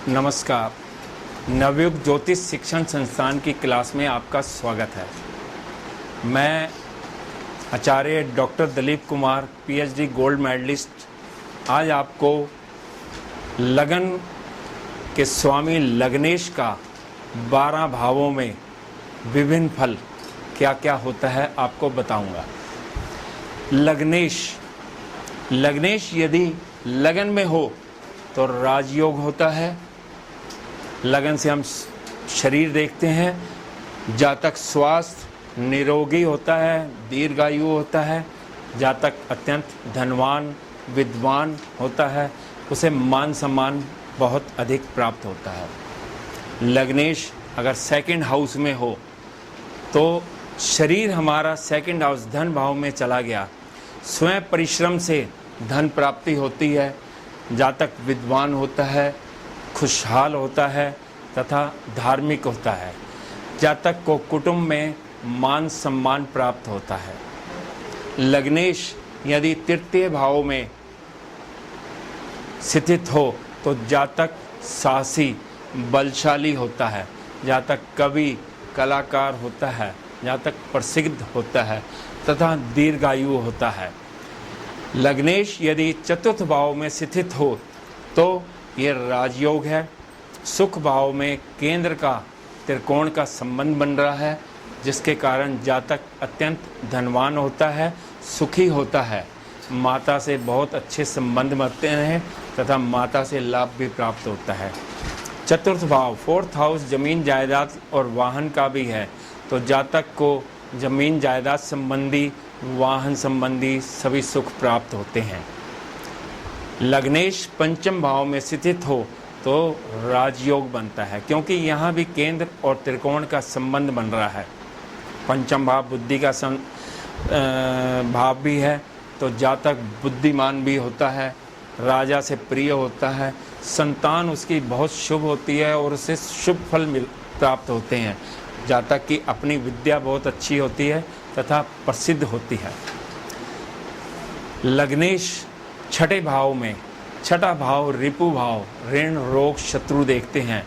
नमस्कार। नवयुग ज्योतिष शिक्षण संस्थान की क्लास में आपका स्वागत है। मैं Acharya doctor Dilip Kumar, PhD gold medallist, आज आपको लगन के स्वामी लग्नेश का 12 भावों में विभिन्न फल क्या क्या होता है आपको बताऊंगा। लग्नेश यदि लगन में हो तो राजयोग होता है। लगन से हम शरीर देखते हैं। जातक स्वास्थ्य निरोगी होता है, दीर्घायु होता है। जातक अत्यंत धनवान विद्वान होता है, उसे मान सम्मान बहुत अधिक प्राप्त होता है। लग्नेश अगर सेकंड हाउस में हो तो शरीर हमारा सेकंड हाउस धन भाव में चला गया, स्वयं परिश्रम से धन प्राप्ति होती है। जातक विद्वान होता है, खुशहाल होता है तथा धार्मिक होता है। जातक को कुटुंब में मान सम्मान प्राप्त होता है। लग्नेश यदि तृतीय भाव में स्थित हो तो जातक साहसी बलशाली होता है। जातक कवि कलाकार होता है। जातक प्रसिद्ध होता है तथा दीर्घायु होता है। लग्नेश यदि चतुर्थ भाव में स्थित हो तो ये राजयोग है। सुख भाव में केंद्र का त्रिकोण का संबंध बन रहा है, जिसके कारण जातक अत्यंत धनवान होता है, सुखी होता है। माता से बहुत अच्छे संबंध बनते हैं तथा माता से लाभ भी प्राप्त होता है। चतुर्थ भाव फोर्थ हाउस जमीन जायदाद और वाहन का भी है, तो जातक को जमीन जायदाद संबंधी वाहन संबंधी सभी सुख प्राप्त होते हैं। लग्नेश पंचम भाव में स्थित हो तो राजयोग बनता है, क्योंकि यहाँ भी केंद्र और त्रिकोण का संबंध बन रहा है। पंचम भाव बुद्धि का भाव भी है, तो जातक बुद्धिमान भी होता है, राजा से प्रिय होता है, संतान उसकी बहुत शुभ होती है और उसे शुभ फल प्राप्त होते हैं। जातक की अपनी विद्या बहुत अच्छी होती है तथा प्रसिद्ध होती है। लग्नेश छठे भाव में, छठा भाव रिपु भाव, ऋण रोग शत्रु देखते हैं।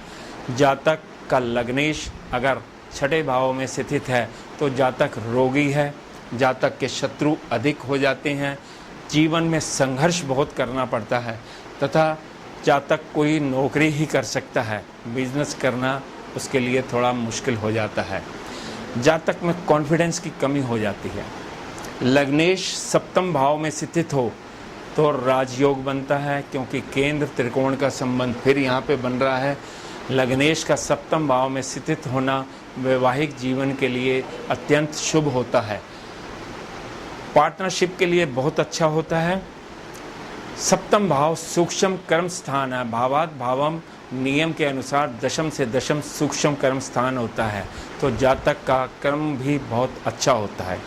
जातक का लग्नेश अगर छठे भाव में स्थित है तो जातक रोगी है। जातक के शत्रु अधिक हो जाते हैं। जीवन में संघर्ष बहुत करना पड़ता है तथा जातक कोई नौकरी ही कर सकता है, बिजनेस करना उसके लिए थोड़ा मुश्किल हो जाता है। जातक में कॉन्फिडेंस की कमी हो जाती है। लग्नेश सप्तम भाव में स्थित हो तो राजयोग बनता है, क्योंकि केंद्र त्रिकोण का संबंध फिर यहाँ पे बन रहा है। लग्नेश का सप्तम भाव में स्थित होना वैवाहिक जीवन के लिए अत्यंत शुभ होता है, पार्टनरशिप के लिए बहुत अच्छा होता है। सप्तम भाव सूक्ष्म कर्म स्थान है। भावात भावम नियम के अनुसार दशम से दशम सूक्ष्म कर्म स्थान होता है, तो जातक का कर्म भी बहुत अच्छा होता है।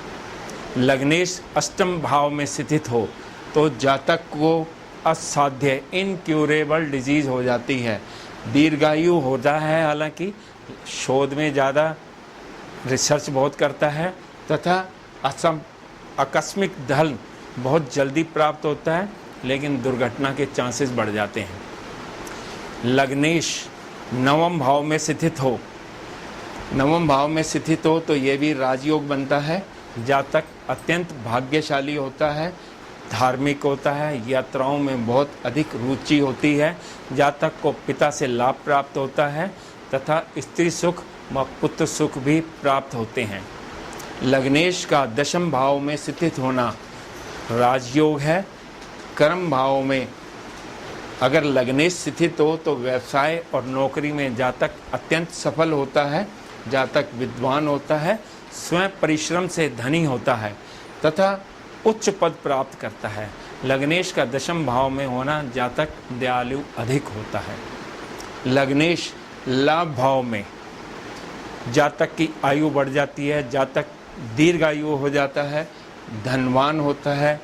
लग्नेश अष्टम भाव में स्थित हो तो जातक को असाध्य इनक्यूरेबल डिजीज़ हो जाती है। दीर्घायु होता है, हालांकि शोध में ज़्यादा रिसर्च बहुत करता है तथा आकस्मिक धन बहुत जल्दी प्राप्त होता है, लेकिन दुर्घटना के चांसेस बढ़ जाते हैं। लग्नेश नवम भाव में स्थित हो, नवम भाव में स्थित हो तो ये भी राजयोग बनता है। जातक अत्यंत भाग्यशाली होता है, धार्मिक होता है, यात्राओं में बहुत अधिक रुचि होती है। जातक को पिता से लाभ प्राप्त होता है तथा स्त्री सुख व पुत्र सुख भी प्राप्त होते हैं। लग्नेश का दशम भाव में स्थित होना राजयोग है। कर्म भाव में अगर लग्नेश स्थित हो तो व्यवसाय और नौकरी में जातक अत्यंत सफल होता है। जातक विद्वान होता है, स्वयं परिश्रम से धनी होता है तथा उच्च पद प्राप्त करता है। लग्नेश का दशम भाव में होना जातक दयालु अधिक होता है। लग्नेश लाभ भाव में जातक की आयु बढ़ जाती है, जातक दीर्घायु हो जाता है, धनवान होता है।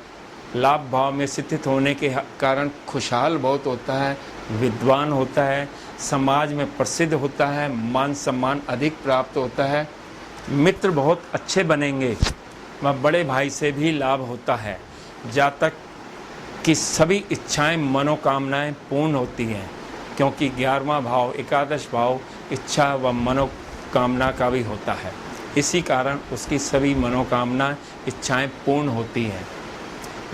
लाभ भाव में स्थित होने के कारण खुशहाल बहुत होता है, विद्वान होता है, समाज में प्रसिद्ध होता है, मान सम्मान अधिक प्राप्त होता है। मित्र बहुत अच्छे बनेंगे व बड़े भाई से भी लाभ होता है। जातक की सभी इच्छाएं मनोकामनाएं पूर्ण होती हैं, क्योंकि 11वां भाव एकादश भाव इच्छा व मनोकामना का भी होता है। इसी कारण उसकी सभी मनोकामना इच्छाएं पूर्ण होती हैं।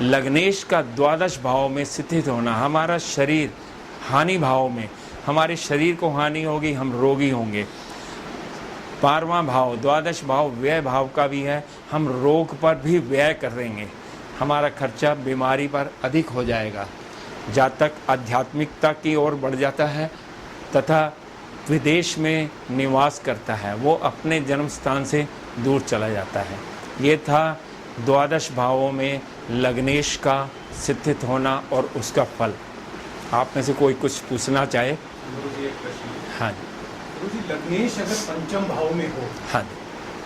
लग्नेश का द्वादश भाव में स्थित होना, हमारा शरीर हानि भाव में, हमारे शरीर को हानि होगी, हम रोगी होंगे। 12वां भाव द्वादश भाव व्यय भाव का भी है, हम रोग पर भी व्यय करेंगे, हमारा खर्चा बीमारी पर अधिक हो जाएगा। जातक आध्यात्मिकता की ओर बढ़ जाता है तथा विदेश में निवास करता है, वो अपने जन्म स्थान से दूर चला जाता है। ये था द्वादश भावों में लग्नेश का स्थित होना और उसका फल। आप में से कोई कुछ पूछना चाहे? गुरुजी, एक प्रश्न। हाँ जी। गुरुजी, लग्नेश अगर पंचम भाव में हो, हाँ जी,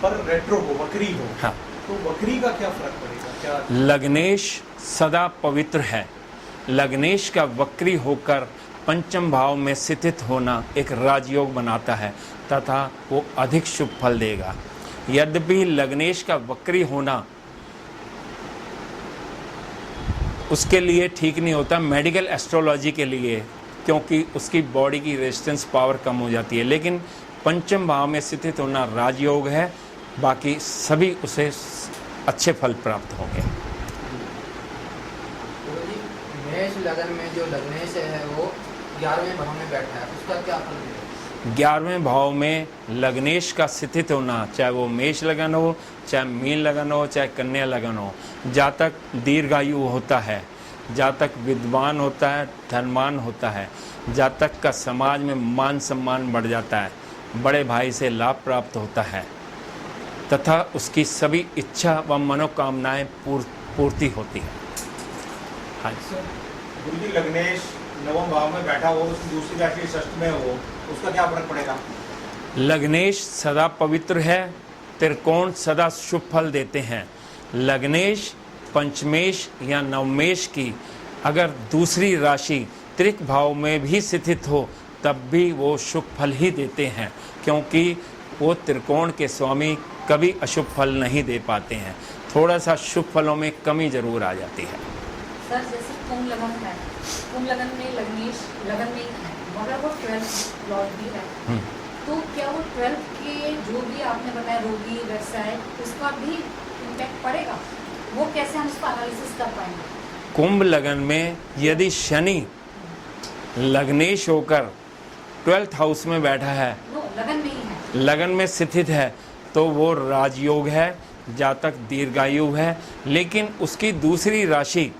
पर रेट्रो हो, वक्री हो, हाँ, तो वक्री का क्या फर्क पड़ेगा? क्या लग्नेश सदा पवित्र है। लग्नेश का वक्री होकर पंचम भाव में स्थित होना एक राजयोग बनाता है तथा वो अधिक शुभ फल देगा। यद्यपि लग्नेश का वक्री होना उसके लिए ठीक नहीं होता मेडिकल एस्ट्रोलॉजी के लिए, क्योंकि उसकी बॉडी की रेजिस्टेंस पावर कम हो जाती है, लेकिन पंचम भाव में स्थित होना राजयोग है, बाकी सभी उसे अच्छे फल प्राप्त होंगे। मेष लगन में जो लग्नेश है वो 11वें भाव में बैठा है, उसका क्या फल मिलेगा? 11वें भाव में लग्नेश का स्थित होना, चाहे वो मेष लगन हो, चाहे मीन लगन हो, चाहे कन्या लगन हो, जातक दीर्घायु होता है, जातक विद्वान होता है, धनवान होता है, जातक का समाज में मान सम्मान बढ़ जाता है, बड़े भाई से लाभ प्राप्त होता है तथा उसकी सभी इच्छा व मनोकामनाएं पूर्ति होती है। हाँ जी। गुरुजी, लग्नेश नवम भाव में बैठा हो, उसकी दूसरी राशि षष्ठ में हो, उसका क्या फर्क पड़ेगा? लग्नेश सदा पवित्र है, त्रिकोण सदा शुभ फल देते हैं। लग्नेश पंचमेश या नवमेश की अगर दूसरी राशि त्रिक भाव में भी स्थित हो तब भी वो शुभ फल ही देते हैं, क्योंकि वो त्रिकोण के स्वामी कभी अशुभ फल नहीं दे पाते हैं। थोड़ा सा शुभ फलों में कमी जरूर आ जाती है। सर जैसे कुंभ लगन है, कुंभ लगन में लग्नेश लगन में ही है, मगर वो 12th लॉर्ड भी है, तो क्या वो 12th के जो भी आपने बताया रोगी व्यवसाय उसका भी इम्पैक्ट पड़ेगा? वो कैसे हम उसका एनालिसिस कर पाएंगे? कुंभ लगन में यदि शनि लग्नेश होकर 12th हाउस में बैठा है, लगन में ही है, लगन में स्थित है, तो वो राजयोग है, जातक दीर्घायु है, लेकिन उसकी दूसरी राशि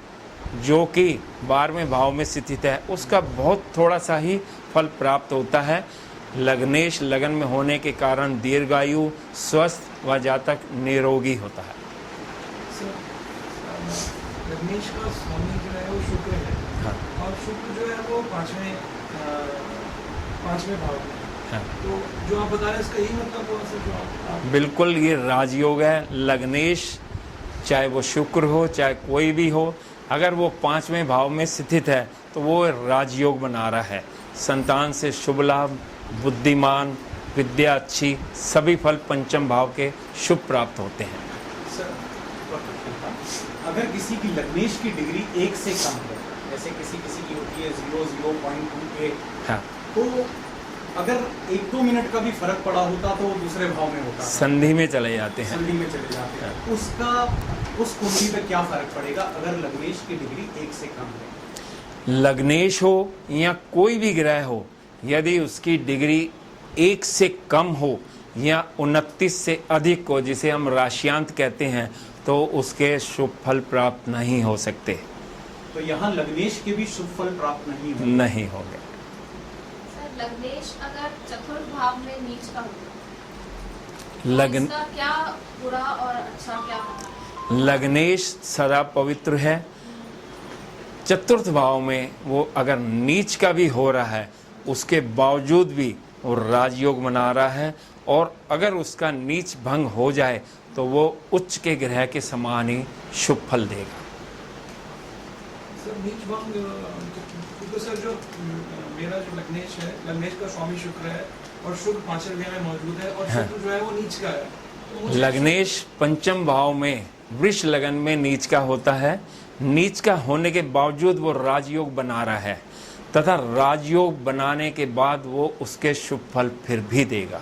जो कि 12वें भाव में स्थित है उसका बहुत थोड़ा सा ही फल प्राप्त होता है। लग्नेश लगन में होने के कारण दीर्घायु, स्वस्थ व जातक निरोगी होता है। लग्नेश का स्वामी जो है वो शुक्र है। हाँ। और शुक्र जो है वो पांचवें भाव में है। हाँ। तो जो आप बता रहे हैं इसका यही मतलब हुआ सर, जो आप बिल्कुल ये राजयोग है। लग्नेश चाहे वो शुक्र हो चाहे कोई भी हो, अगर वो 5वें भाव में स्थित है तो वो राजयोग बना रहा है। संतान से शुभ लाभ, बुद्धिमान, विद्या अच्छी, सभी फल पंचम भाव के शुभ प्राप्त होते हैं। सर, अगर किसी की लग्नेश की डिग्री 1 से कम है, जैसे किसी की होती है 0.28, हाँ, तो अगर 1-2 मिनट का भी फर्क पड़ा होता तो वो दूसरे भाव में होता, संधि में चले जाते हैं। संधि में चले जाते हैं, उसका उस कुंडली पे क्या फर्क पड़ेगा अगर लग्नेश की डिग्री 1 से कम है? लग्नेश हो या कोई भी ग्रह हो, यदि उसकी डिग्री 1 से कम हो या 29 से अधिक हो, जिसे हम राशियांत कहते हैं, तो उसके शुभ फल प्राप्त नहीं हो सकते। तो यहाँ लग्नेश के भी शुभ फल प्राप्त नहीं होंगे। नहीं होंगे। सर लग्नेश अगर चतुर्थ भाव में नीच का हो लगन इसका क्या बुरा और अच्छा क्या होगा? लग्नेश सदा पवित्र है। चतुर्थ भाव में वो अगर नीच का भी हो रहा है, उसके बावजूद भी वो राजयोग बना रहा है, और अगर उसका नीच भंग हो जाए तो वो उच्च के ग्रह के समान ही शुभ फल देगा। सर नीच भंग, क्योंकि सर जो मेरा जो लग्नेश है, लग्नेश का स्वामी शुक्र है और शुक्र 5वें भाव में मौजूद है, और हाँ। शुक्र जो है वो नीच का है, तो मुझे लग्नेश पंचम भाव में वृष लगन में नीच का होता है। नीच का होने के बावजूद वो राजयोग बना रहा है, तथा राजयोग बनाने के बाद वो उसके शुभ फल फिर भी देगा।